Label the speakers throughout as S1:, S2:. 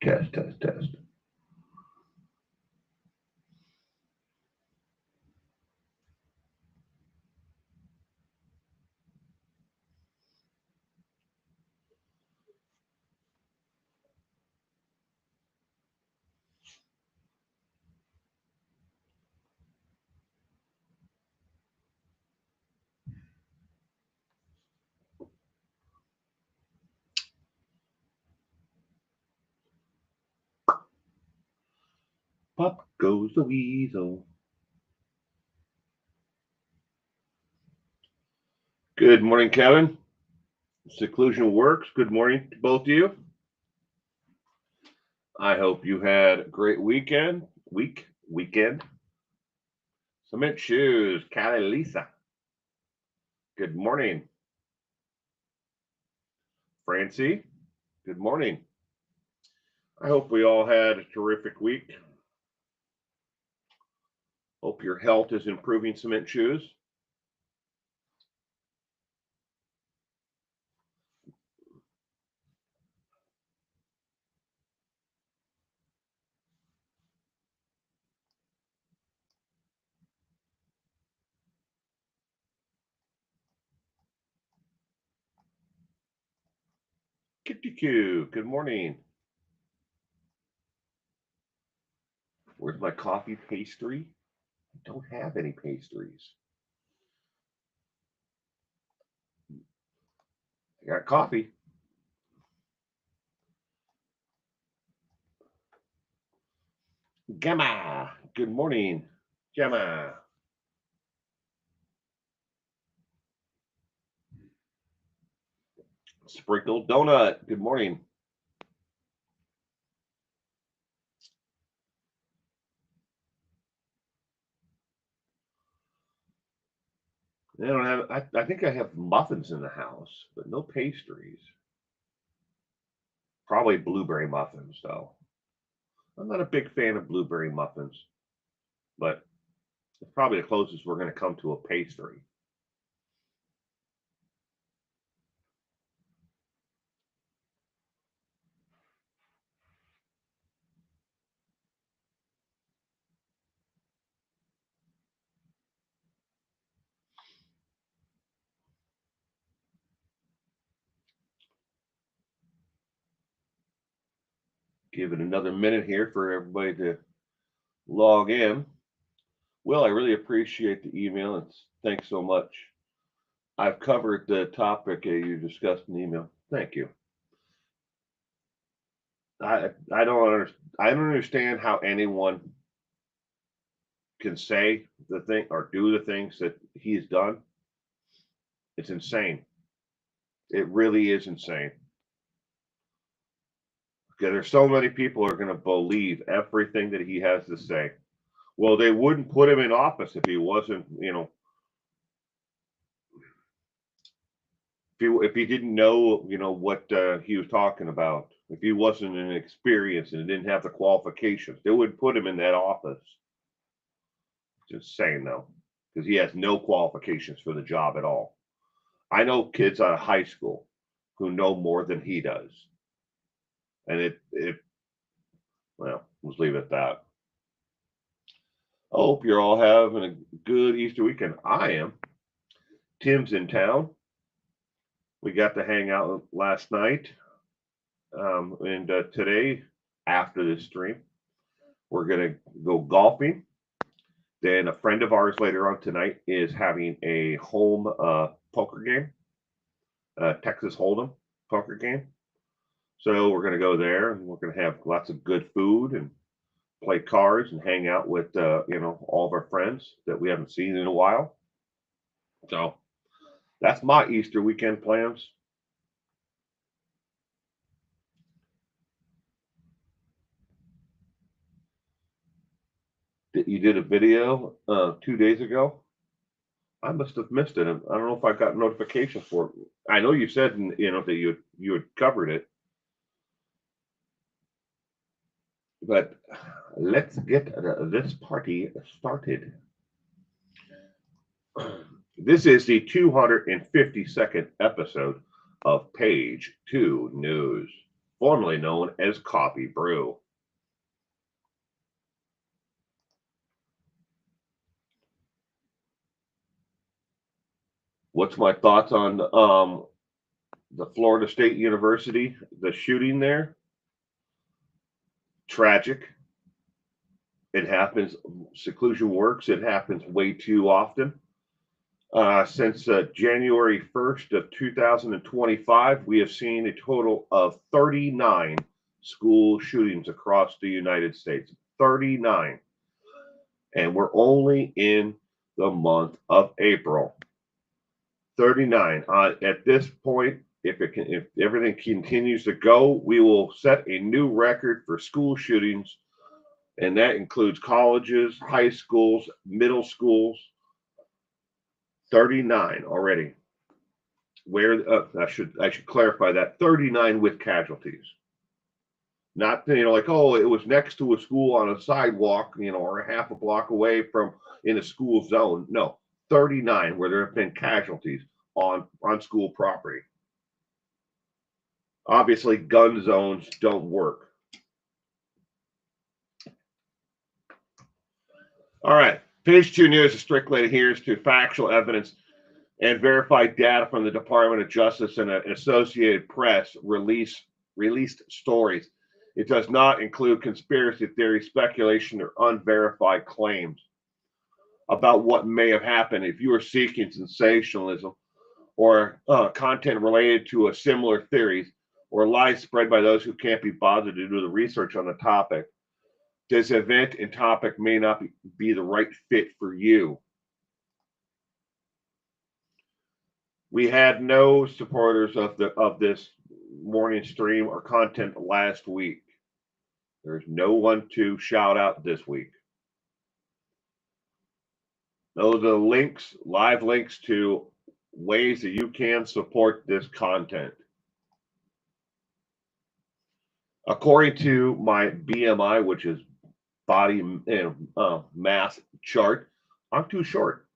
S1: Test, test, test. Pop goes the weasel. Good morning, Kevin. Seclusion works. Good morning to both of you. I hope you had a great weekend. Cement shoes, Cali Lisa. Good morning, Francie. Good morning. I hope we all had a terrific week. Hope your health is improving, Cement shoes. Kitty Q, good morning. Where's my coffee pastry? I don't have any pastries. I got coffee. Gemma, good morning. Gemma. Sprinkled donut, good morning. I don't have. I think I have muffins in the house, but no pastries. Probably blueberry muffins, though. I'm not a big fan of blueberry muffins, but it's probably the closest we're going to come to a pastry. Give it another minute here for everybody to log in. Will, I really appreciate the email. Thanks so much. I've covered the topic you discussed in the email. Thank you. I don't understand. I don't understand how anyone can say the thing or do the things that he's done. It's insane. It really is insane. Okay, there's so many people who are going to believe everything that he has to say. Well, they wouldn't put him in office if he wasn't, if he didn't know, what he was talking about. If he wasn't an experience and didn't have the qualifications, they would put him in that office. Just saying though, because he has no qualifications for the job at all. I know kids out of high school who know more than he does, and well, let's leave it at that. I hope you're all having a good Easter weekend. I am. Tim's in town. We got to hang out last night, and today, after this stream, we're gonna go golfing. Then a friend of ours later on tonight is having a home poker game, Texas Hold'em poker game. So we're gonna go there, and we're gonna have lots of good food and play cards and hang out with all of our friends that we haven't seen in a while. So that's my Easter weekend plans. You did a video 2 days ago. I must have missed it. I don't know if I got notification for it. I know you said that you had covered it, but let's get this party started. This is the 252nd episode of Page 2 News. formerly known as Coffee Brew. What's my thoughts on the Florida State University, the shooting there? Tragic. It happens. Seclusion works. It happens way too often. Since January 1st of 2025, we have seen a total of 39 school shootings across the United States. 39. And we're only in the month of April. 39. At this point, if everything continues to go, we will set a new record for school shootings, and that includes colleges, high schools, middle schools. 39 already. Where I should clarify that 39 with casualties. Not like, oh, it was next to a school on a sidewalk, or a half a block away from in a school zone. No, 39 where there have been casualties on school property. Obviously, gun zones don't work. All right, page 2 news is strictly adheres to factual evidence and verified data from the Department of Justice and Associated Press released stories. It does not include conspiracy theory, speculation, or unverified claims about what may have happened. If you are seeking sensationalism or content related to a similar theories or lies spread by those who can't be bothered to do the research on the topic, this event and topic may not be the right fit for you. We had no supporters of this morning stream or content last week. There's no one to shout out this week. Those are the links, live links to ways that you can support this content. According to my BMI, which is body mass chart, I'm too short.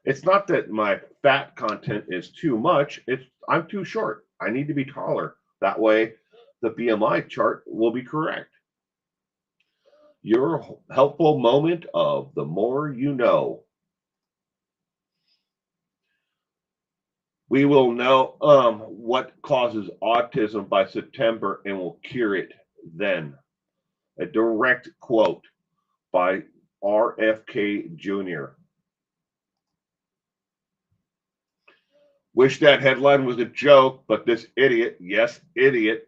S1: It's not that my fat content is too much. I'm too short. I need to be taller. That way, the BMI chart will be correct. Your helpful moment of the more you know. We will know what causes autism by September and will cure it then. A direct quote by RFK Jr. Wish that headline was a joke, but this idiot, yes, idiot,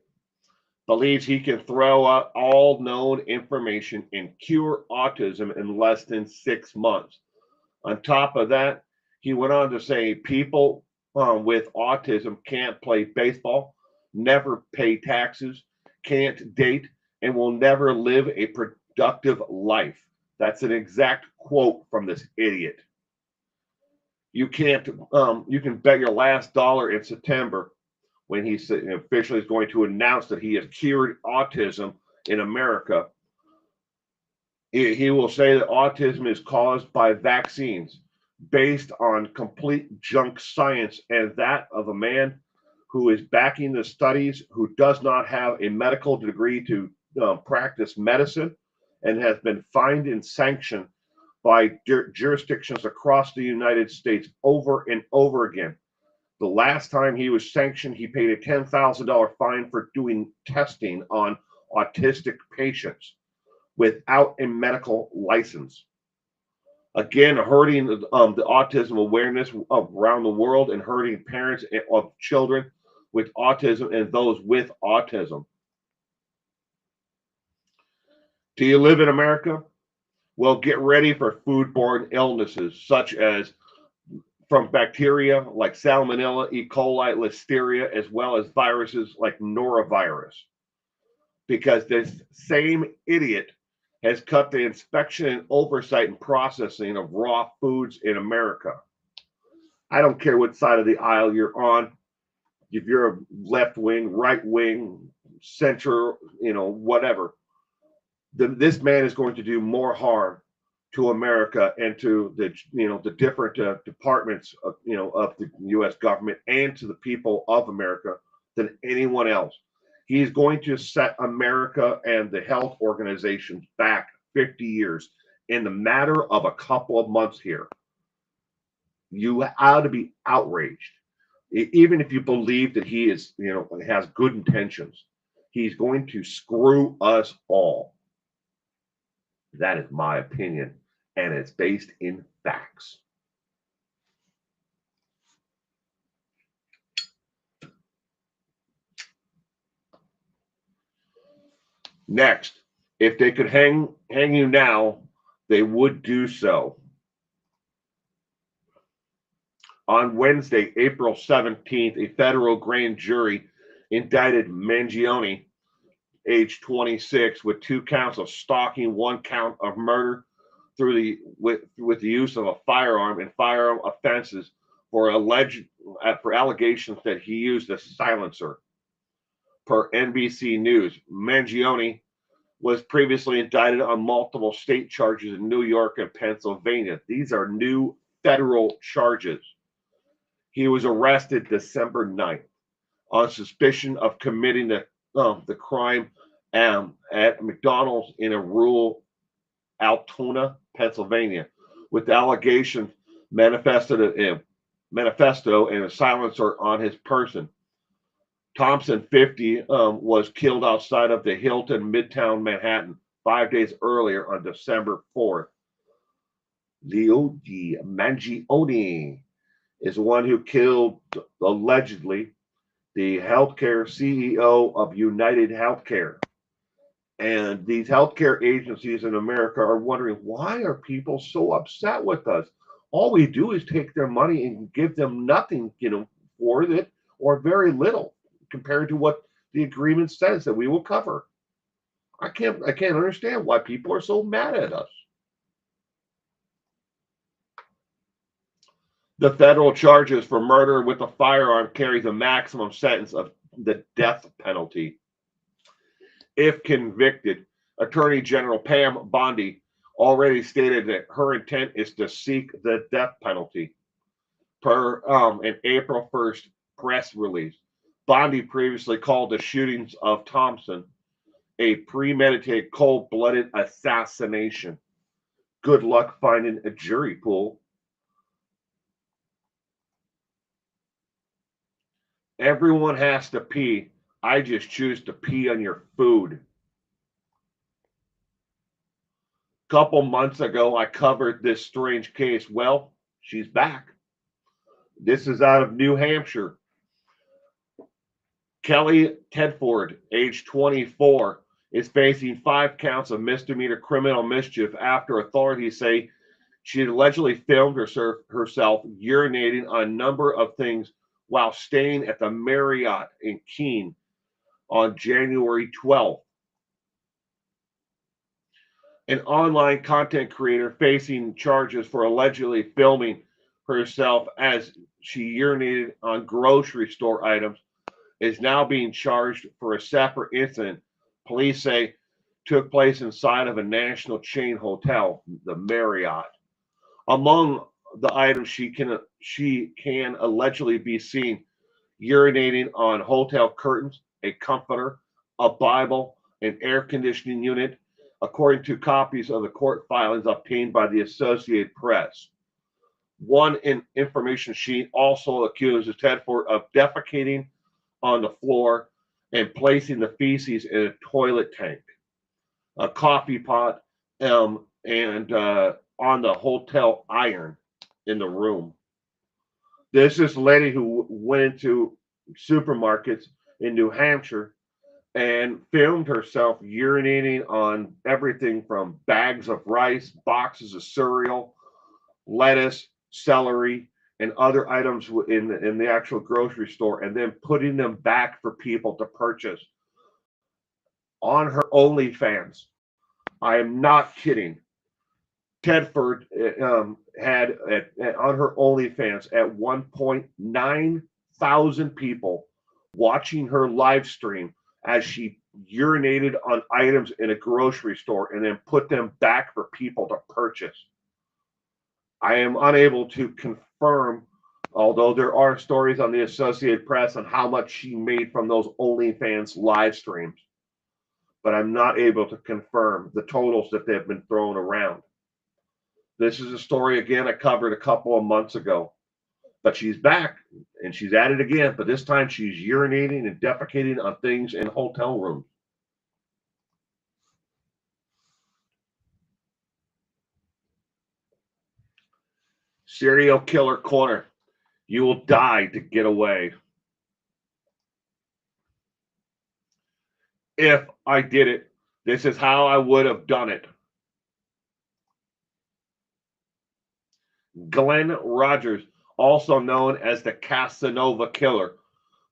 S1: believes he can throw out all known information and cure autism in less than 6 months. On top of that, he went on to say people with autism can't play baseball, never pay taxes, can't date, and will never live a productive life. That's an exact quote from this idiot. You can't. You can bet your last dollar in September when he officially is going to announce that he has cured autism in America. He will say that autism is caused by vaccines based on complete junk science, and that of a man who is backing the studies, who does not have a medical degree to practice medicine, and has been fined and sanctioned by jurisdictions across the United States over and over again. The last time he was sanctioned, he paid a $10,000 fine for doing testing on autistic patients without a medical license. Again, hurting the autism awareness around the world and hurting parents of children with autism and those with autism. Do you live in America? Well, get ready for foodborne illnesses such as from bacteria like Salmonella, E. coli, Listeria, as well as viruses like norovirus. Because this same idiot has cut the inspection and oversight and processing of raw foods in America. I don't care what side of the aisle you're on. If you're a left wing, right wing, center, whatever. This man is going to do more harm to America and to the different departments of the U.S. government and to the people of America than anyone else. He's going to set America and the health organizations back 50 years in the matter of a couple of months here. You ought to be outraged. Even if you believe that he is, has good intentions, he's going to screw us all. That is my opinion, and it's based in facts. Next, if they could hang you now, they would do so. On Wednesday, April 17th, a federal grand jury indicted Mangione, age 26, with 2 counts of stalking, 1 count of murder with the use of a firearm and firearm offenses for allegations that he used a silencer. Per NBC News, Mangione was previously indicted on multiple state charges in New York and Pennsylvania. These are new federal charges. He was arrested December 9th on suspicion of committing the crime at McDonald's in a rural Altoona, Pennsylvania, with the allegation manifesto and a silencer on his person. Thompson, 50, was killed outside of the Hilton, Midtown Manhattan, 5 days earlier on December 4th. Luigi Mangione is the one who killed, allegedly, the healthcare CEO of United Healthcare. And these healthcare agencies in America are wondering, why are people so upset with us? All we do is take their money and give them nothing, for it, or very little compared to what the agreement says that we will cover. I can't understand why people are so mad at us. The federal charges for murder with a firearm carry the maximum sentence of the death penalty. If convicted, Attorney General Pam Bondi already stated that her intent is to seek the death penalty. Per an April 1st press release, Bondi previously called the shootings of Thompson a premeditated, cold-blooded assassination. Good luck finding a jury pool. Everyone has to pee. I just choose to pee on your food. A couple months ago, I covered this strange case. Well, she's back. This is out of New Hampshire. Kelly Tedford, age 24, is facing 5 counts of misdemeanor criminal mischief after authorities say she had allegedly filmed herself urinating on a number of things while staying at the Marriott in Keene on January 12th. An online content creator facing charges for allegedly filming herself as she urinated on grocery store items is now being charged for a separate incident police say took place inside of a national chain hotel, the Marriott. Among the items she can allegedly be seen urinating on hotel curtains, a comforter, a Bible, an air conditioning unit, according to copies of the court filings obtained by the Associated Press. One information sheet also accuses Tedford of defecating on the floor and placing the feces in a toilet tank, a coffee pot, and on the hotel iron in the room. This is a lady who went into supermarkets in New Hampshire and filmed herself urinating on everything from bags of rice, boxes of cereal, lettuce, celery, and other items in the actual grocery store, and then putting them back for people to purchase on her OnlyFans. I am not kidding. Tedford had on her OnlyFans at 1.9 thousand people watching her live stream as she urinated on items in a grocery store and then put them back for people to purchase. I am unable to confirm Although there are stories on the Associated Press on how much she made from those OnlyFans live streams, but I'm not able to confirm the totals that they've been thrown around. This is a story, again, I covered a couple of months ago, but she's back and she's at it again, but this time she's urinating and defecating on things in hotel rooms. Serial killer corner. You will die to get away. If I did it, this is how I would have done it. Glenn Rogers, also known as the Casanova Killer,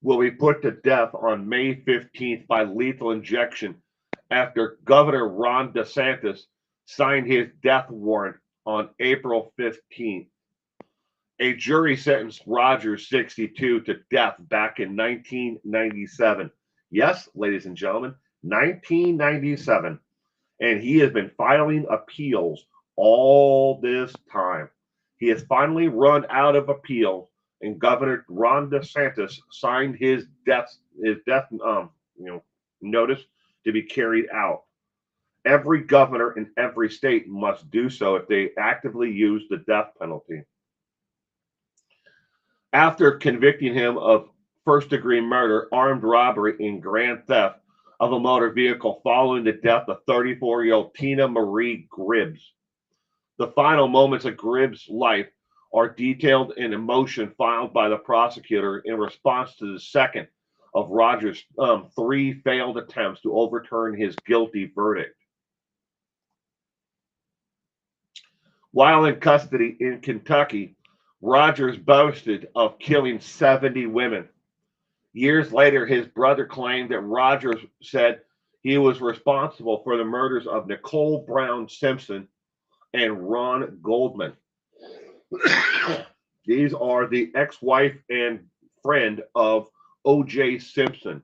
S1: will be put to death on May 15th by lethal injection after Governor Ron DeSantis signed his death warrant on April 15th. A jury sentenced Rogers, 62, to death back in 1997. Yes, ladies and gentlemen, 1997. And he has been filing appeals all this time. He has finally run out of appeals, and Governor Ron DeSantis signed his death notice to be carried out. Every governor in every state must do so if they actively use the death penalty. After convicting him of first-degree murder, armed robbery, and grand theft of a motor vehicle following the death of 34-year-old Tina Marie Gribbs. The final moments of Gribbs' life are detailed in a motion filed by the prosecutor in response to the second of Rogers' three failed attempts to overturn his guilty verdict. While in custody in Kentucky, Rogers boasted of killing 70 women. Years later, his brother claimed that Rogers said he was responsible for the murders of Nicole Brown Simpson and Ron Goldman. These are the ex-wife and friend of O.J. Simpson.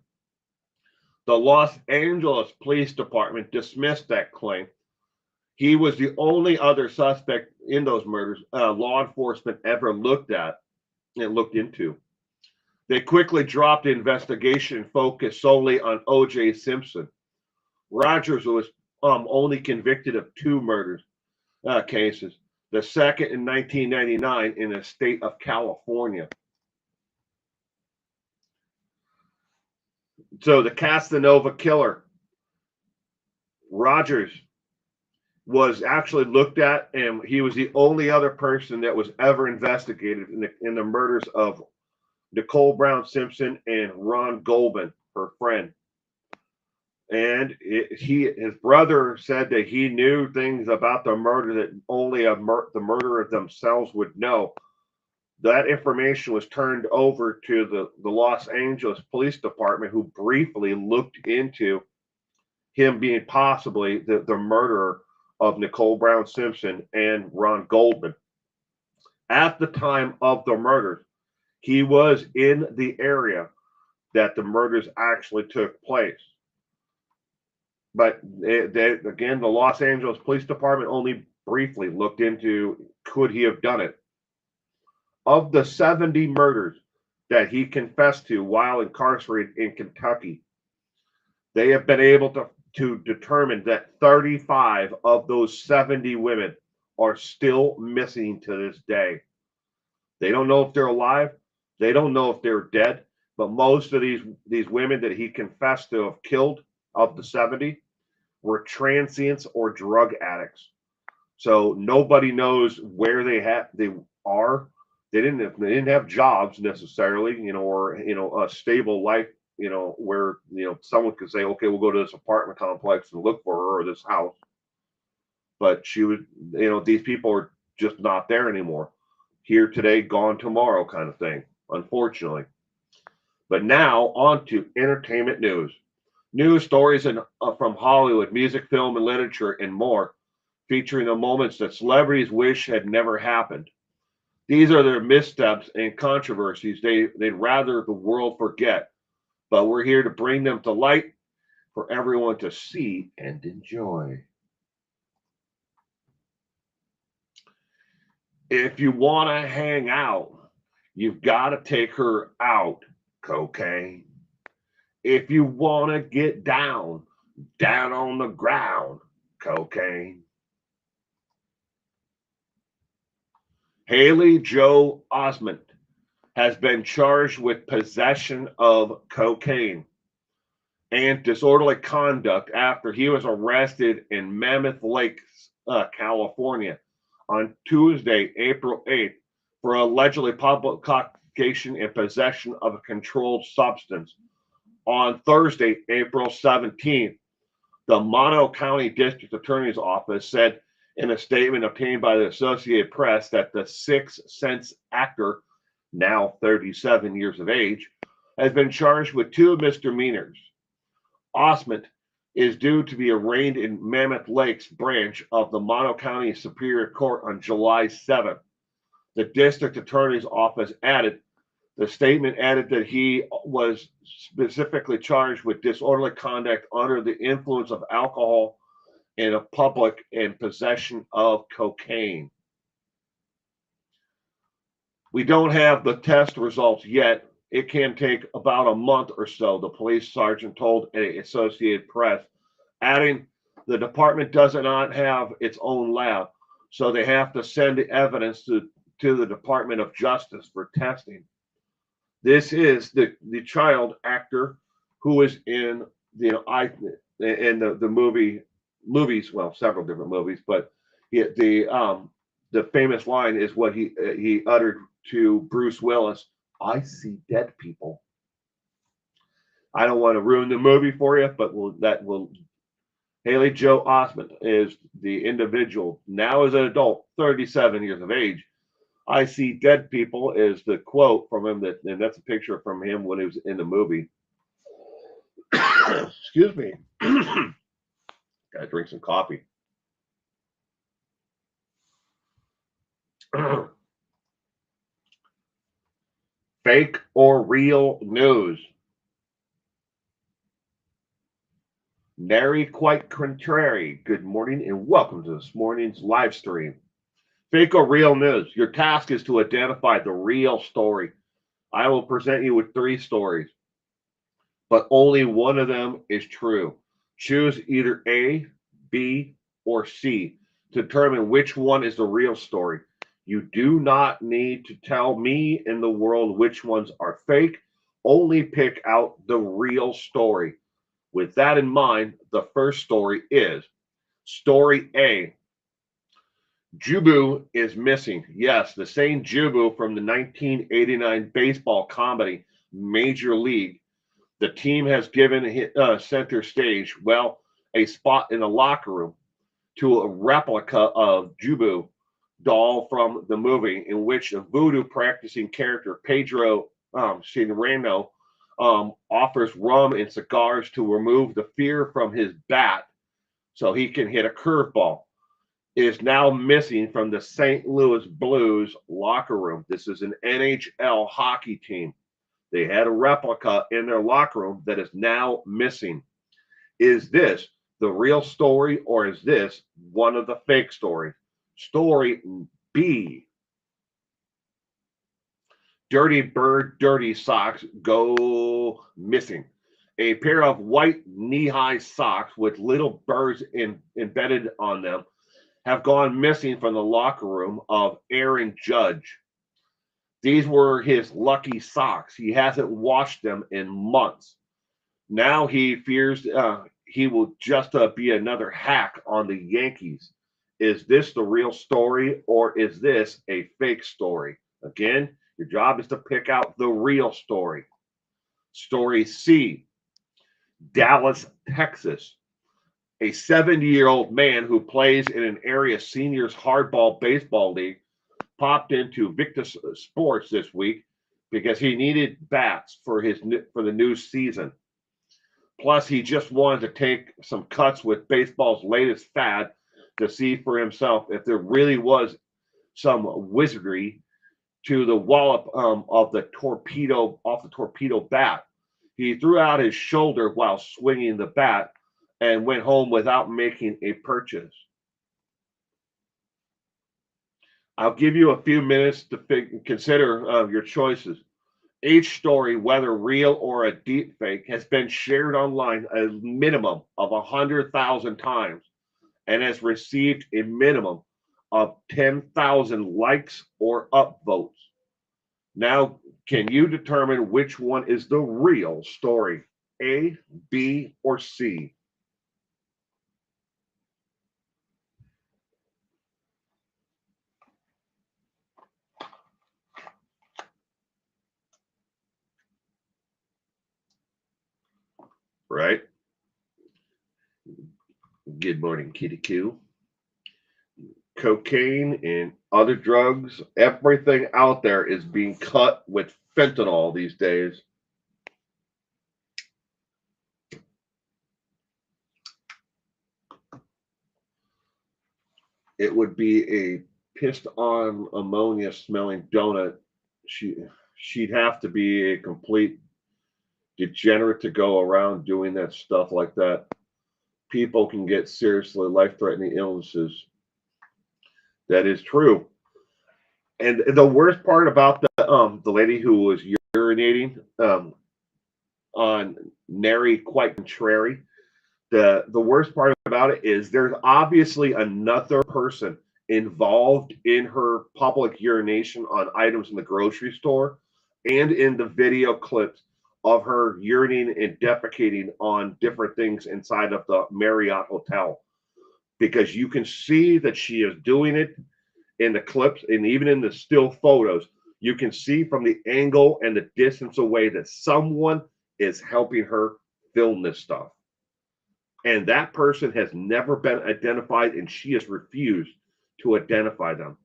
S1: The Los Angeles Police Department dismissed that claim. He was the only other suspect in those murders law enforcement ever looked at and looked into. They quickly dropped the investigation and focused solely on O.J. Simpson. Rogers was only convicted of two murders cases, the second in 1999 in the state of California. So the Casanova Killer, Rogers, was actually looked at, and he was the only other person that was ever investigated in the murders of Nicole Brown Simpson and Ron Goldman, her friend. And his brother said that he knew things about the murder that only the murderer themselves would know. That information was turned over to the Los Angeles Police Department, who briefly looked into him being possibly the murderer of Nicole Brown Simpson and Ron Goldman. At the time of the murders, he was in the area that the murders actually took place. But again, the Los Angeles Police Department only briefly looked into could he have done it. Of the 70 murders that he confessed to while incarcerated in Kentucky, they have been able to determine that 35 of those 70 women are still missing to this day. They don't know if they're alive. They don't know if they're dead. But most of these women that he confessed to have killed, of the 70, were transients or drug addicts. So nobody knows where they are. They didn't have jobs necessarily, or a stable life, where someone could say, okay, we'll go to this apartment complex and look for her, or this house. But she would, these people are just not there anymore. Here today, gone tomorrow, kind of thing, unfortunately. But now on to entertainment news. News stories from Hollywood, music, film, and literature, and more, featuring the moments that celebrities wish had never happened. These are their missteps and controversies they'd rather the world forget, but we're here to bring them to light for everyone to see and enjoy. If you want to hang out, You've got to take her out, cocaine. If you want to get down on the ground, cocaine. Haley Joe Osment has been charged with possession of cocaine and disorderly conduct after he was arrested in Mammoth Lake, California on Tuesday, April 8th, for allegedly publication and possession of a controlled substance. On Thursday, April 17th, the Mono County District Attorney's Office said in a statement obtained by the Associated Press that the Sixth Sense actor, now 37 years of age, has been charged with 2 misdemeanors. Osment is due to be arraigned in Mammoth Lake's branch of the Mono County Superior Court on July 7th. The district attorney's office added, the statement added that he was specifically charged with disorderly conduct under the influence of alcohol in a public and possession of cocaine. We don't have the test results yet. It can take about a month or so, the police sergeant told the Associated Press, adding, the department does not have its own lab, so they have to send the evidence to the Department of Justice for testing. This is the child actor who is in the movies, well, several different movies, but the famous line is what he uttered to Bruce Willis, I see dead people. I don't want to ruin the movie for you, but Haley Joe Osment is the individual, now as an adult, 37 years of age. I see dead people is the quote from him, and that's a picture from him when he was in the movie. Excuse me. Gotta drink some coffee. Fake or real news? Nary quite contrary. Good morning and welcome to this morning's live stream. Fake or real news? Your task is to identify the real story. I will present you with 3 stories, but only one of them is true. Choose either A, B, or C to determine which one is the real story. You do not need to tell me and the world which ones are fake. Only pick out the real story. With that in mind, the first story is Story A. Jubu is missing. Yes, the same Jubu from the 1989 baseball comedy Major League. The team has given center stage, well, a spot in the locker room to a replica of Jubu doll from the movie, in which a voodoo practicing character, Pedro Serrano, offers rum and cigars to remove the fear from his bat so he can hit a curveball. Is now missing from the St. Louis Blues locker room. This is an NHL hockey team. They had a replica in their locker room that is now missing. Is this the real story, or is this one of the fake stories? Story B. Dirty Bird Dirty Socks go missing. A pair of white knee-high socks with little birds embedded on them have gone missing from the locker room of Aaron Judge. These were his lucky socks. He hasn't washed them in months. Now he fears he will just be another hack on the Yankees. Is this the real story, or is this a fake story? Again, your job is to pick out the real story. Story C. Dallas, Texas. A 70-year-old man who plays in an area seniors hardball baseball league popped into Victus Sports this week because he needed bats for the new season. Plus, he just wanted to take some cuts with baseball's latest fad to see for himself if there really was some wizardry to the wallop of the torpedo bat. He threw out his shoulder while swinging the bat and went home without making a purchase. I'll give you a few minutes to consider your choices. Each story, whether real or a deep fake, has been shared online a minimum of 100,000 times and has received a minimum of 10,000 likes or upvotes. Now, can you determine which one is the real story? A, B, or C? Right? Good morning, Kitty Q. Cocaine and other drugs, everything out there is being cut with fentanyl these days. It would be a pissed on ammonia smelling donut. She she'd have to be a complete degenerate to go around doing that stuff like that. People can get seriously life threatening illnesses. That is true. And the worst part about the lady who was urinating on Nary quite contrary, the worst part about it is there's obviously another person involved in her public urination on items in the grocery store and in the video clips of her urinating and defecating on different things inside of the Marriott hotel, because you can see that she is doing it in the clips and even in the still photos. You can see from the angle and the distance away that someone is helping her film this stuff. And that person has never been identified, and she has refused to identify them.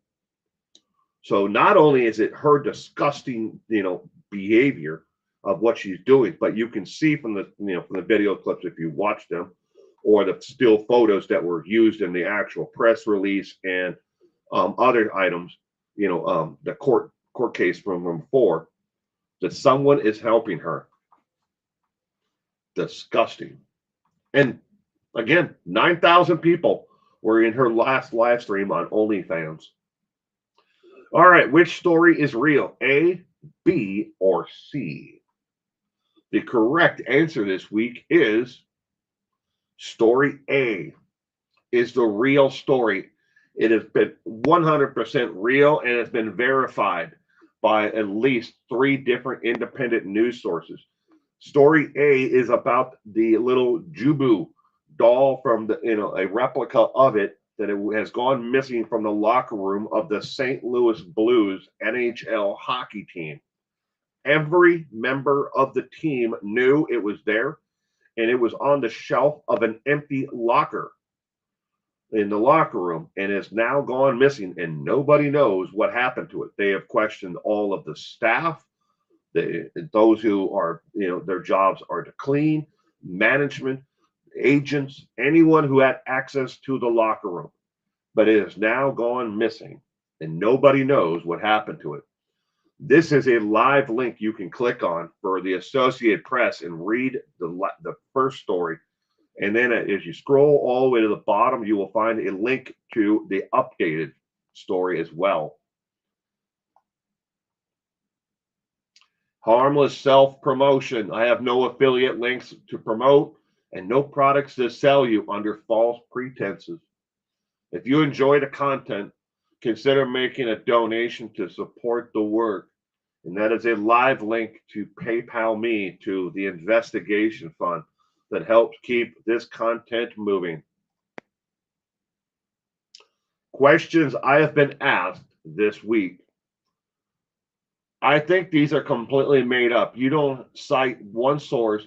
S1: So not only is it her disgusting, behavior of what she's doing, but you can see from the video clips, if you watch them, or the still photos that were used in the actual press release and other items, the court case from before, that someone is helping her. Disgusting. And again, 9,000 people were in her last live stream on OnlyFans. All right, which story is real? A, B, or C? The correct answer this week is story A is the real story. It has been 100% real and has been verified by at least 3 different independent news sources. Story A is about the little Jubu doll from a replica of it that it has gone missing from the locker room of the St. Louis Blues NHL hockey team. Every member of the team knew it was there, and it was on the shelf of an empty locker in the locker room and has now gone missing, and nobody knows what happened to it. They have questioned all of the staff, those who are, their jobs are to clean, management, agents, anyone who had access to the locker room. But it has now gone missing, and nobody knows what happened to it. This is a live link you can click on for the Associated Press and read the first story. And then as you scroll all the way to the bottom, you will find a link to the updated story as well. Harmless self-promotion. I have no affiliate links to promote and no products to sell you under false pretenses. If you enjoy the content, consider making a donation to support the work. And that is a live link to PayPal me to the investigation fund that helps keep this content moving. Questions I have been asked this week. I think these are completely made up. You don't cite one source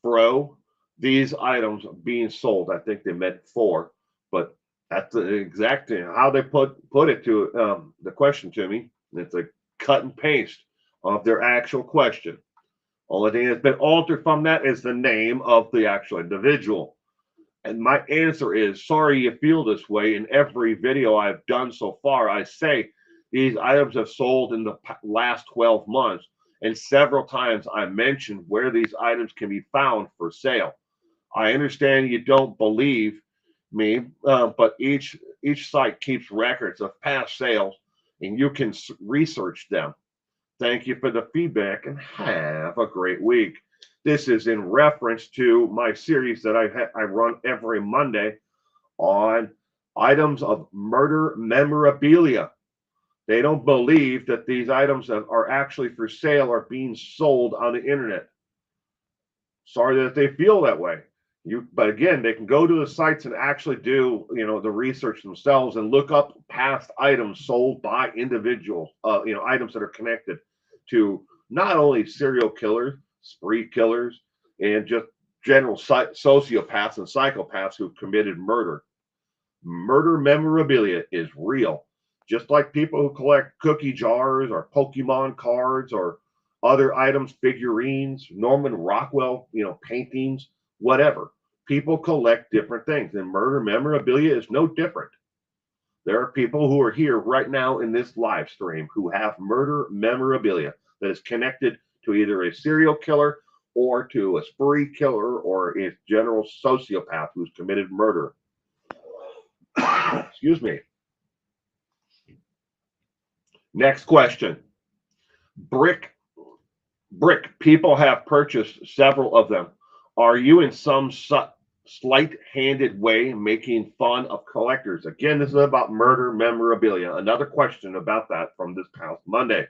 S1: for these items being sold. I think they meant for, but that's the exact thing. How they put it to the question to me. It's a cut and paste of their actual question. Only thing that's been altered from that is the name of the actual individual. And my answer is, sorry you feel this way. In every video I've done so far, I say these items have sold in the last 12 months. And several times I mentioned where these items can be found for sale. I understand you don't believe me, but each site keeps records of past sales and you can research them. Thank you for the feedback and have a great week. This is in reference to my series that I run every Monday on items of murder memorabilia. They don't believe that these items are actually for sale or being sold on the internet. Sorry that they feel that way. But again, they can go to the sites and actually do, the research themselves and look up past items sold by individuals, items that are connected to not only serial killers, spree killers, and just general sociopaths and psychopaths who've committed murder. Murder memorabilia is real. Just like people who collect cookie jars or Pokemon cards or other items, figurines, Norman Rockwell, paintings, whatever. People collect different things, and murder memorabilia is no different. There are people who are here right now in this live stream who have murder memorabilia that is connected to either a serial killer or to a spree killer or a general sociopath who's committed murder. Excuse me. Next question. Brick. People have purchased several of them. Are you in some slight-handed way making fun of collectors? Again, this is about murder memorabilia. Another question about that from this past Monday.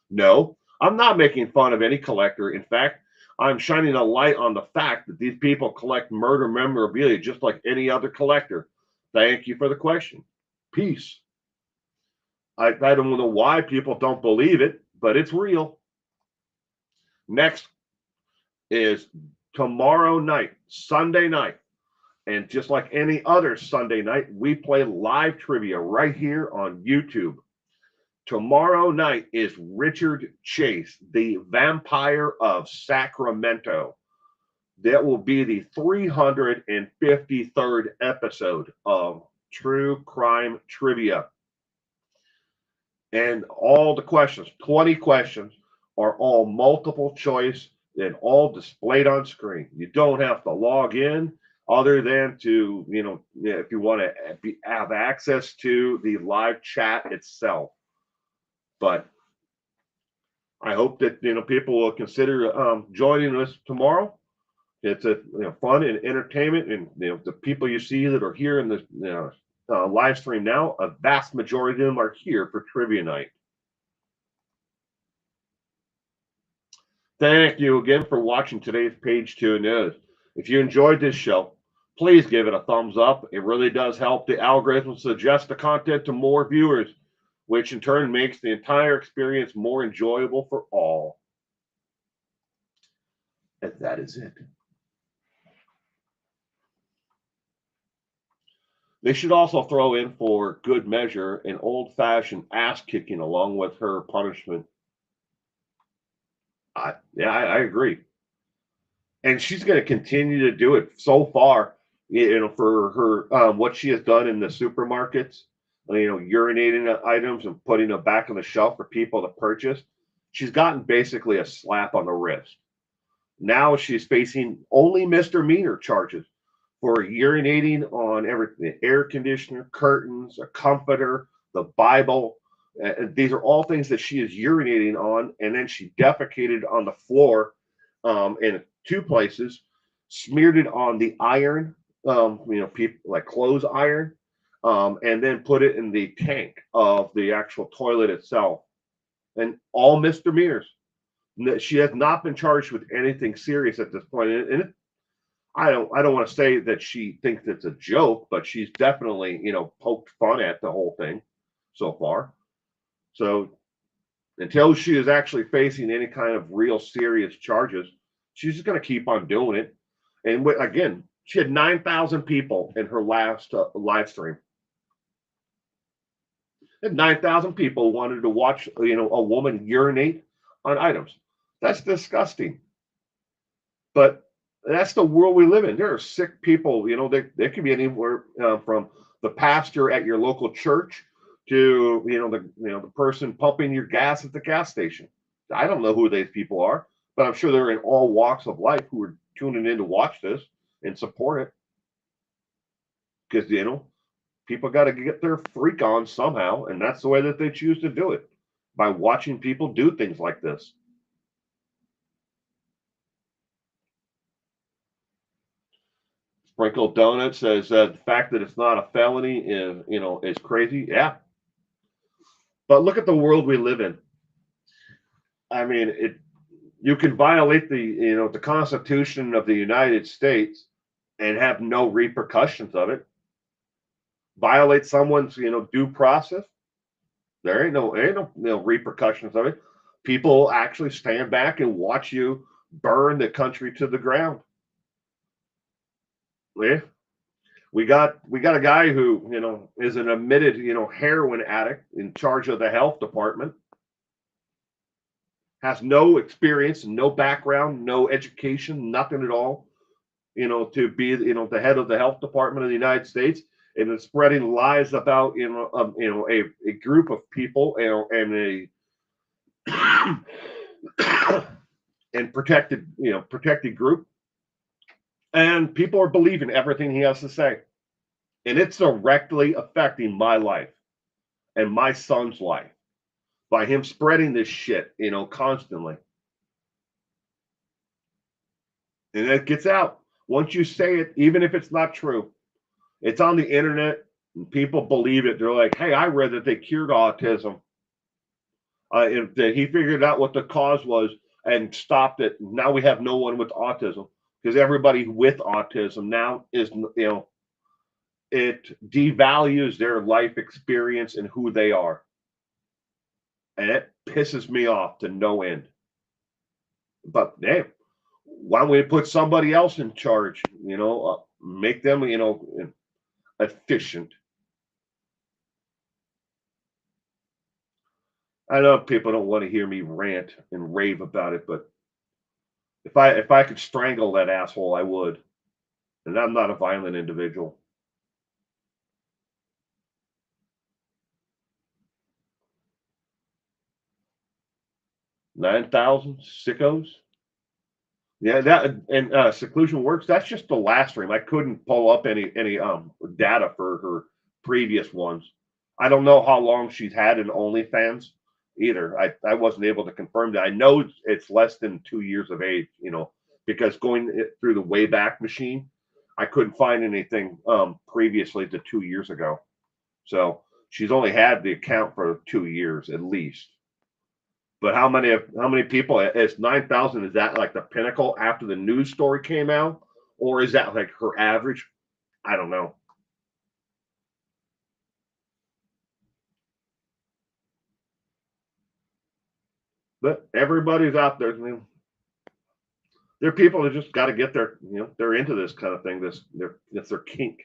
S1: No, I'm not making fun of any collector. In fact, I'm shining a light on the fact that these people collect murder memorabilia just like any other collector. Thank you for the question. Peace. I don't know why people don't believe it, but it's real. Next is tomorrow night, Sunday night. And just like any other Sunday night, we play live trivia right here on YouTube. Tomorrow night is Richard Chase, the Vampire of Sacramento. That will be the 353rd episode of True Crime Trivia. And all the questions, 20 questions, are all multiple choice and all displayed on screen. You don't have to log in other than to, if you want to have access to the live chat itself. But I hope that, people will consider joining us tomorrow. It's a fun and entertainment, and the people you see that are here in the live stream now, a vast majority of them are here for trivia night. Thank you again for watching today's Page 2 News. If you enjoyed this show, please give it a thumbs up. It really does help the algorithm suggest the content to more viewers, which in turn makes the entire experience more enjoyable for all. And that is it. They should also throw in for good measure an old-fashioned ass kicking along with her punishment. I agree. And she's going to continue to do it. So far, for her, what she has done in the supermarkets, urinating items and putting them back on the shelf for people to purchase, she's gotten basically a slap on the wrist. Now she's facing only misdemeanor charges for urinating on everything: air conditioner, curtains, a comforter, the Bible. These are all things that she is urinating on, and then she defecated on the floor in 2 places, smeared it on the iron, people like clothes iron, and then put it in the tank of the actual toilet itself. And all misdemeanors. She has not been charged with anything serious at this point, and I don't want to say that she thinks it's a joke, but she's definitely poked fun at the whole thing so far. So until she is actually facing any kind of real serious charges, she's just going to keep on doing it. And again, she had 9,000 people in her last live stream. And 9,000 people wanted to watch a woman urinate on items. That's disgusting. But that's the world we live in. There are sick people. They could be anywhere from the pastor at your local church to the person pumping your gas at the gas station. I don't know who these people are, but I'm sure they're in all walks of life who are tuning in to watch this and support it. Because People got to get their freak on somehow, and that's the way that they choose to do it, by watching people do things like this. Sprinkle Donut says the fact that it's not a felony is crazy. Yeah, but look at the world we live in. I mean, you can violate the Constitution of the United States and have no repercussions of it. Violate someone's due process, there ain't no repercussions of it. People actually stand back and watch you burn the country to the ground. Yeah. We got a guy who is an admitted heroin addict in charge of the health department, has no experience, no background, no education, nothing at all, to be the head of the health department of the United States, and is spreading lies about a group of people and a and protected group, and people are believing everything he has to say, and it's directly affecting my life and my son's life by him spreading this shit constantly, and it gets out. Once you say it, even if it's not true, it's on the internet and people believe it. They're like, hey, I read that they cured autism. If he figured out what the cause was and stopped it, now we have no one with autism, because everybody with autism now is it devalues their life experience and who they are, and it pisses me off to no end. But hey, why don't we put somebody else in charge? Make them efficient. I know people don't want to hear me rant and rave about it, but if I could strangle that asshole, I would. And I'm not a violent individual. 9,000 sickos. Yeah, that and seclusion works. That's just the last stream. I couldn't pull up any data for her previous ones. I don't know how long she's had an OnlyFans either. I wasn't able to confirm that. I know it's less than 2 years of age, because going through the Wayback Machine, I couldn't find anything previously to 2 years ago. So she's only had the account for 2 years at least. But how many people? It's 9,000. Is that like the pinnacle after the news story came out, or is that like her average? I don't know. But everybody's out there. There are people that just got to get they're into this kind of thing. It's their kink,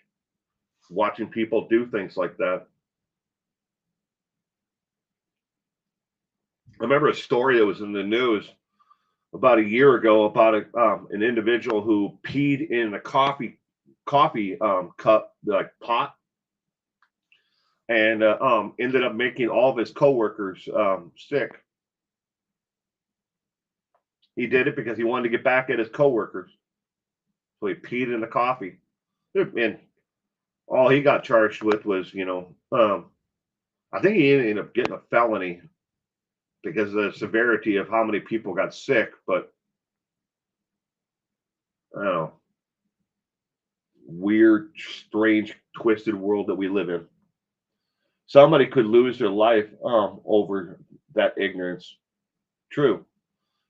S1: watching people do things like that. I remember a story that was in the news about a year ago about an individual who peed in a coffee cup, like pot, and ended up making all of his coworkers sick. He did it because he wanted to get back at his coworkers, so he peed in the coffee, and all he got charged with was, I think he ended up getting a felony because of the severity of how many people got sick. But I don't know, weird, strange, twisted world that we live in. Somebody could lose their life over that ignorance. True.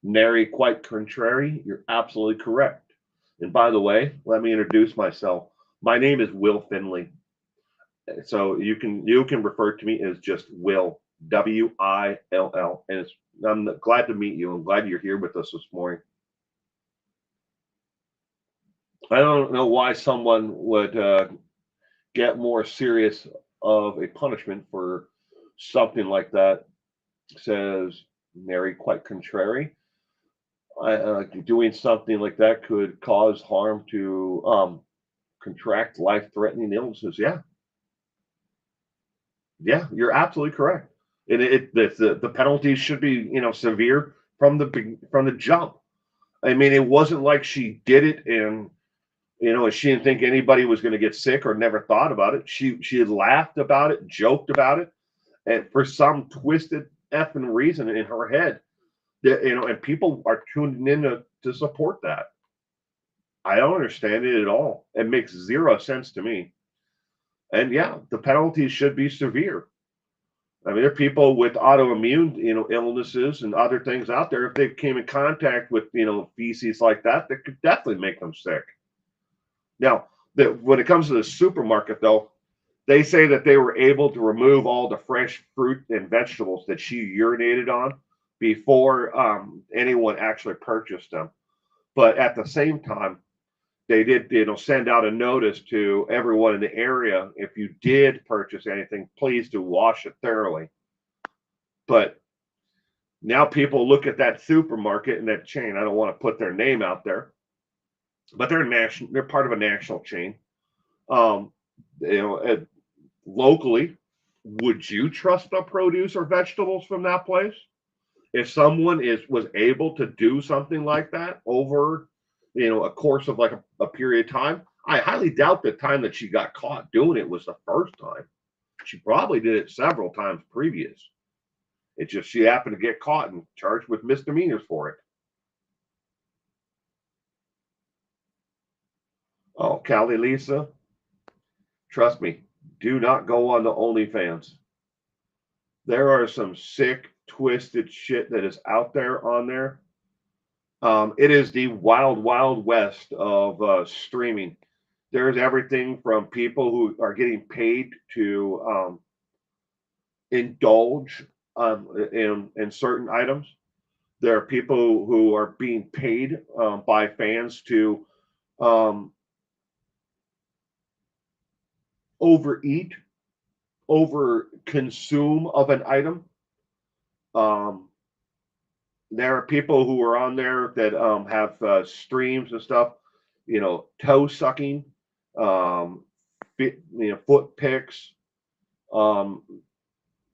S1: Nary quite contrary. You're absolutely correct. And by the way, let me introduce myself. My name is Will Finley. So you can refer to me as just Will, Will, and I'm glad to meet you. I'm glad you're here with us this morning. I don't know why someone would get more serious of a punishment for something like that. Says Mary, quite contrary. Doing something like that could cause harm to contract life-threatening illnesses. Yeah, you're absolutely correct. And the penalties should be severe from the jump. I mean, it wasn't like she did it and And she didn't think anybody was going to get sick or never thought about it. She had laughed about it, joked about it, and for some twisted effing reason in her head, and people are tuning in to support that. I don't understand it at all. It makes zero sense to me. And yeah, the penalties should be severe. I mean, there are people with autoimmune, illnesses and other things out there. If they came in contact with, feces like that could definitely make them sick. Now, when it comes to the supermarket, though, they say that they were able to remove all the fresh fruit and vegetables that she urinated on before anyone actually purchased them. But at the same time, they did, send out a notice to everyone in the area. If you did purchase anything, please do wash it thoroughly. But now people look at that supermarket and that chain. I don't want to put their name out there, but they're national. They're part of a national chain. Um, locally, would you trust the produce or vegetables from that place? If someone was able to do something like that over, a course of like a period of time, I highly doubt the time that she got caught doing it was the first time. She probably did it several times previous. It's just she happened to get caught and charged with misdemeanors for it. Oh, Callie Lisa, trust me, do not go on the OnlyFans. There are some sick, twisted shit that is out there on there. It is the wild, wild west of streaming. There's everything from people who are getting paid to indulge in certain items. There are people who are being paid by fans to um, overeat, over consume of an item. Um, there are people who are on there that have streams and stuff, toe sucking, um, foot picks. Um,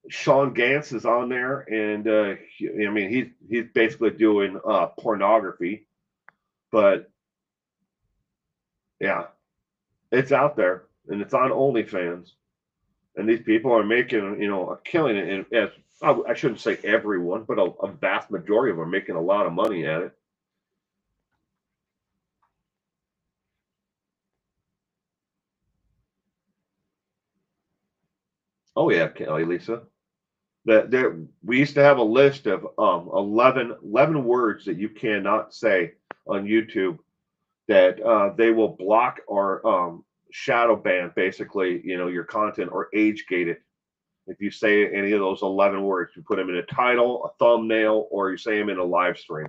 S1: Sean Gantz is on there, and I mean he's basically doing pornography, but yeah, it's out there and it's on OnlyFans, and these people are making a killing it. And as I shouldn't say everyone, but a vast majority of them are making a lot of money at it. Oh yeah, Kelly, Lisa. That there we used to have a list of 11 words that you cannot say on YouTube that they will block or shadow ban basically your content or age gate it if you say any of those 11 words. You put them in a title, a thumbnail, or you say them in a live stream.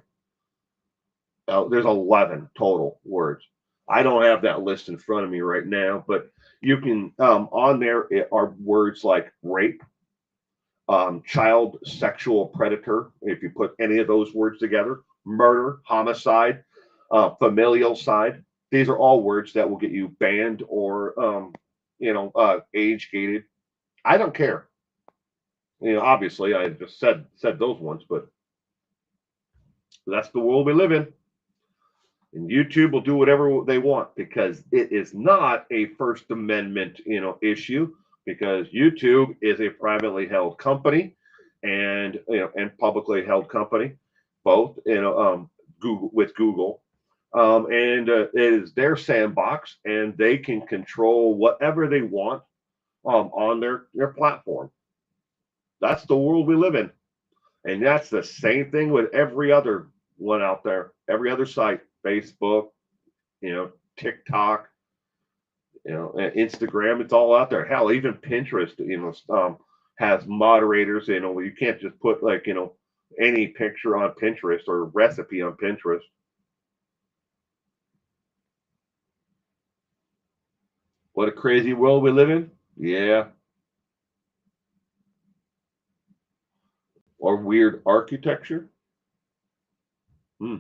S1: There's 11 total words. I don't have that list in front of me right now, but you can on there are words like rape, child sexual predator, if you put any of those words together, murder, homicide, familial side. These are all words that will get you banned or, age gated. I don't care. Obviously, I just said those ones, but that's the world we live in. And YouTube will do whatever they want because it is not a First Amendment, issue, because YouTube is a privately held company and publicly held company, both Google with Google, and it is their sandbox, and they can control whatever they want on their platform. That's the world we live in, and that's the same thing with every other one out there, every other site, Facebook, TikTok, Instagram. It's all out there. Hell, even Pinterest, has moderators. You can't just put like any picture on Pinterest or recipe on Pinterest. What a crazy world we live in. Yeah. Or weird architecture. Hmm.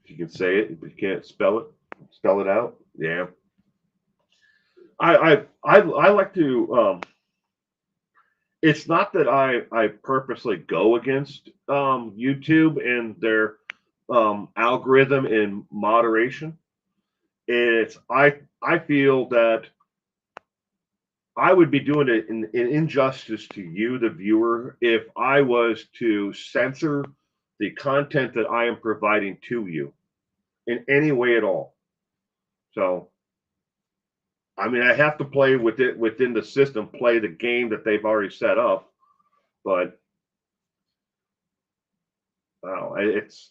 S1: If you can say it, but you can't spell it out. Yeah. I like to It's not that I purposely go against YouTube and their algorithm and moderation. It's I feel that I would be doing an injustice to you, the viewer, if I was to censor the content that I am providing to you in any way at all. So, I mean, I have to play with it within the system, play the game that they've already set up. But it's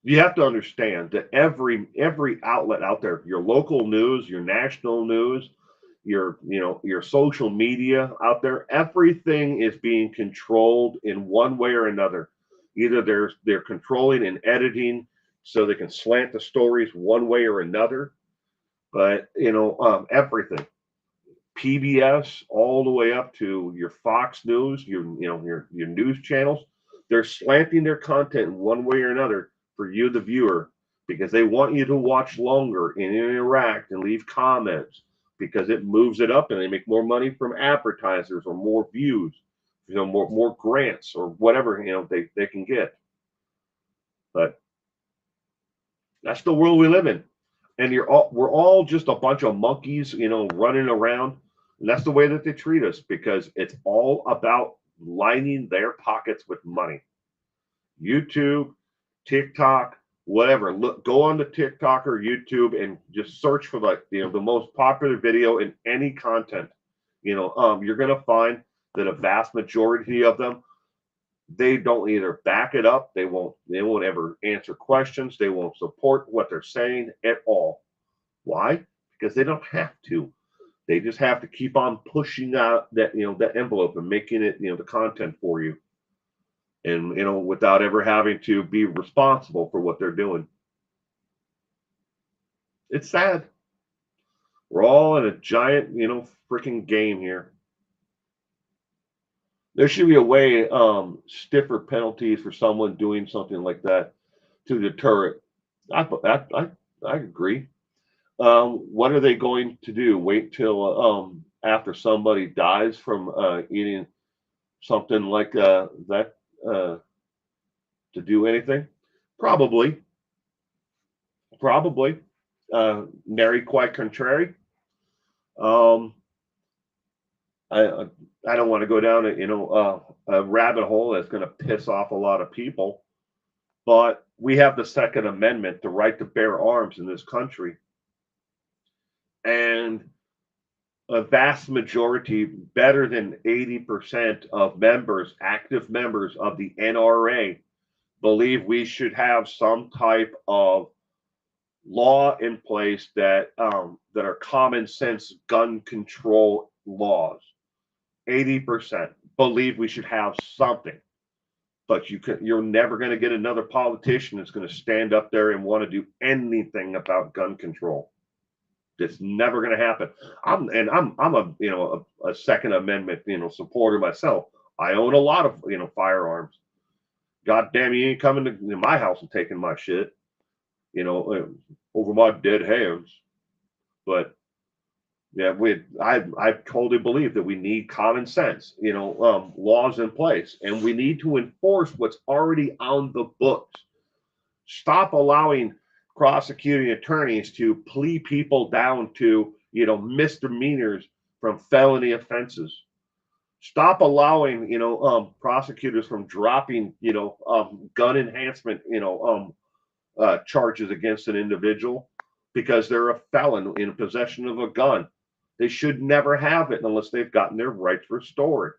S1: you have to understand that every outlet out there, your local news, your national news, your social media out there, everything is being controlled in one way or another. Either they're controlling and editing so they can slant the stories one way or another, but everything. PBS all the way up to your Fox News, your news channels, they're slanting their content in one way or another for you, the viewer, because they want you to watch longer and interact and leave comments because it moves it up and they make more money from advertisers or more views, more grants or whatever they can get. But that's the world we live in. And we're all just a bunch of monkeys, running around. And that's the way that they treat us because it's all about lining their pockets with money. YouTube, TikTok, whatever. Look, go on to TikTok or YouTube and just search for the most popular video in any content. You're gonna find that a vast majority of them, they don't either back it up, they won't ever answer questions, they won't support what they're saying at all. Why? Because they don't have to. They just have to keep on pushing out that envelope and making it the content for you, and without ever having to be responsible for what they're doing. It's sad. We're all in a giant freaking game here. There should be a way stiffer penalties for someone doing something like that to deter it. I agree. What are they going to do? Wait till after somebody dies from eating something like that to do anything? Probably, probably. Nary quite contrary. Um, I I don't want to go down a rabbit hole that's going to piss off a lot of people, but we have the Second Amendment, the right to bear arms in this country, and a vast majority, better than 80% of members, active members of the NRA, believe we should have some type of law in place that are common sense gun control laws. 80% believe we should have something, but you're never going to get another politician that's going to stand up there and want to do anything about gun control. It's never going to happen. I'm a Second Amendment supporter myself. I own a lot of firearms. God damn, you ain't coming to my house and taking my shit, over my dead hands. But yeah, I totally believe that we need common sense, laws in place, and we need to enforce what's already on the books. Stop allowing prosecuting attorneys to plea people down to misdemeanors from felony offenses. Stop allowing prosecutors from dropping gun enhancement charges against an individual because they're a felon in possession of a gun. They should never have it unless they've gotten their rights restored.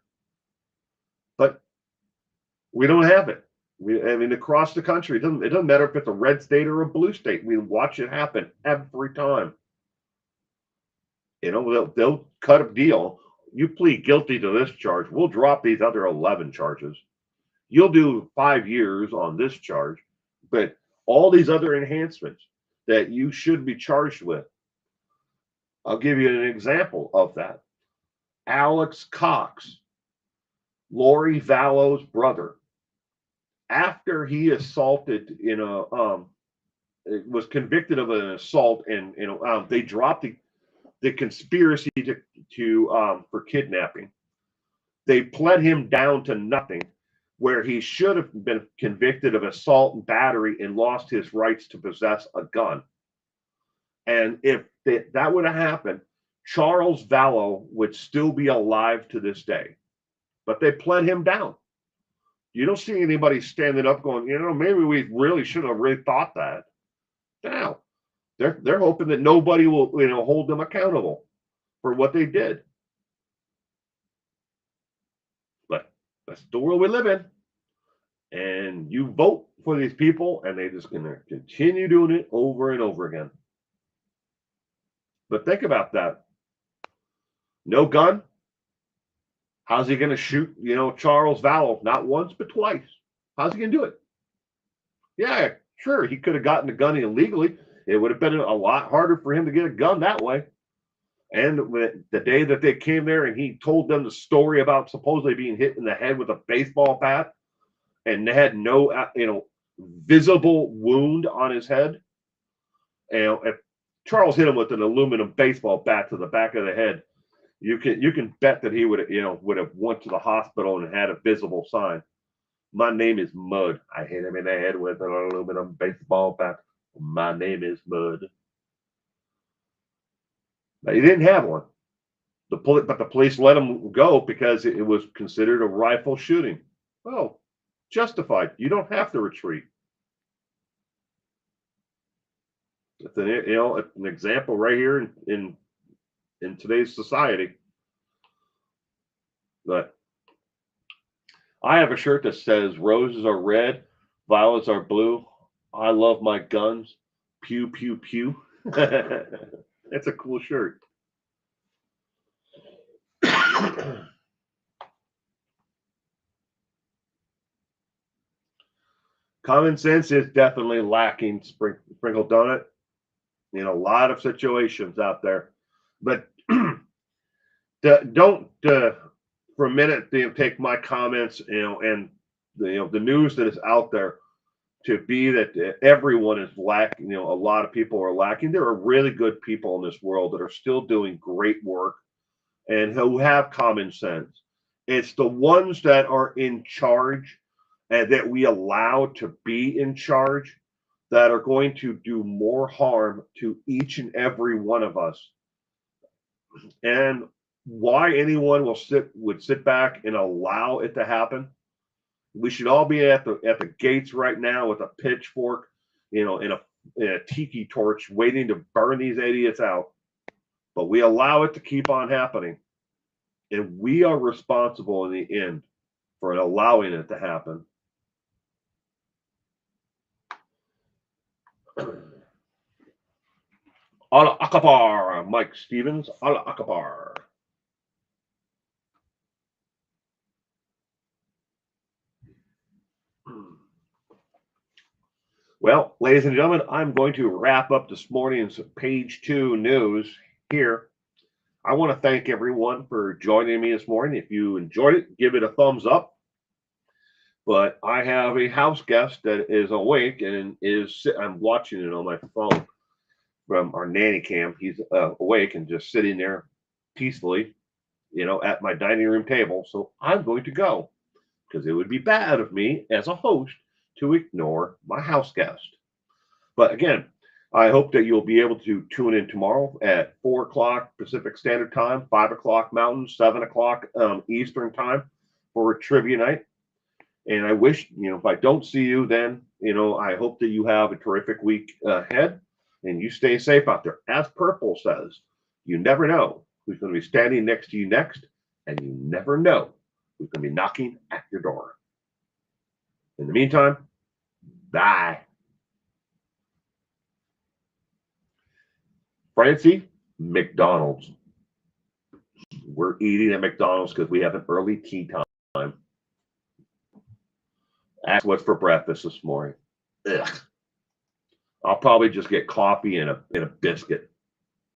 S1: But we don't have it. I mean, across the country, it doesn't matter if it's a red state or a blue state. We watch it happen every time. They'll cut a deal. You plead guilty to this charge, we'll drop these other 11 charges. You'll do 5 years on this charge, but all these other enhancements that you should be charged with. I'll give you an example of that. Alex Cox, Lori Vallow's brother, after he assaulted was convicted of an assault, and they dropped the conspiracy to for kidnapping. They pled him down to nothing, where he should have been convicted of assault and battery and lost his rights to possess a gun. And if that would have happened, Charles Vallow would still be alive to this day. But they pled him down. You don't see anybody standing up going, maybe we really should have really thought that. Now, they're hoping that nobody will, hold them accountable for what they did. But that's the world we live in. And you vote for these people, and they're just going to continue doing it over and over again. But think about that. No gun. How's he going to shoot, Charles Vallow? Not once, but twice. How's he going to do it? Yeah, sure. He could have gotten the gun illegally. It would have been a lot harder for him to get a gun that way. And the day that they came there and he told them the story about supposedly being hit in the head with a baseball bat, and they had no, visible wound on his head. If Charles hit him with an aluminum baseball bat to the back of the head, you can bet that he would have went to the hospital and had a visible sign. My name is Mud. I hit him in the head with an aluminum baseball bat. My name is Mud. But he didn't have one. But the police let him go because it was considered a rifle shooting. Well, justified. You don't have to retreat. It's an example right here in today's society. But I have a shirt that says roses are red, violets are blue. I love my guns. Pew, pew, pew. That's a cool shirt. Common sense is definitely lacking sprinkled on it in a lot of situations out there. But don't for a minute take my comments, and the news that is out there to be that everyone is lacking. A lot of people are lacking. There are really good people in this world that are still doing great work and who have common sense. It's the ones that are in charge and that we allow to be in charge that are going to do more harm to each and every one of us. And why anyone would sit back and allow it to happen? We should all be at the gates right now with a pitchfork, in a tiki torch, waiting to burn these idiots out. But we allow it to keep on happening, and we are responsible in the end for allowing it to happen. Allah Akbar, Mike Stevens, Allah Akbar. Well, ladies and gentlemen, I'm going to wrap up this morning's page 2 news here. I want to thank everyone for joining me this morning. If you enjoyed it, give it a thumbs up. But I have a house guest that is awake and I'm watching it on my phone from our nanny cam. He's awake and just sitting there peacefully, at my dining room table. So I'm going to go because it would be bad of me as a host to ignore my house guest. But again, I hope that you'll be able to tune in tomorrow at 4 o'clock Pacific Standard Time, 5 o'clock Mountain, 7 o'clock Eastern Time for a trivia night. And I wish, if I don't see you then, I hope that you have a terrific week ahead and you stay safe out there. As Purple says, you never know who's going to be standing next to you next, and you never know who's going to be knocking at your door. In the meantime, bye. Francie, McDonald's. We're eating at McDonald's because we have an early tea time. That's what's for breakfast this morning. Ugh. I'll probably just get coffee and a biscuit.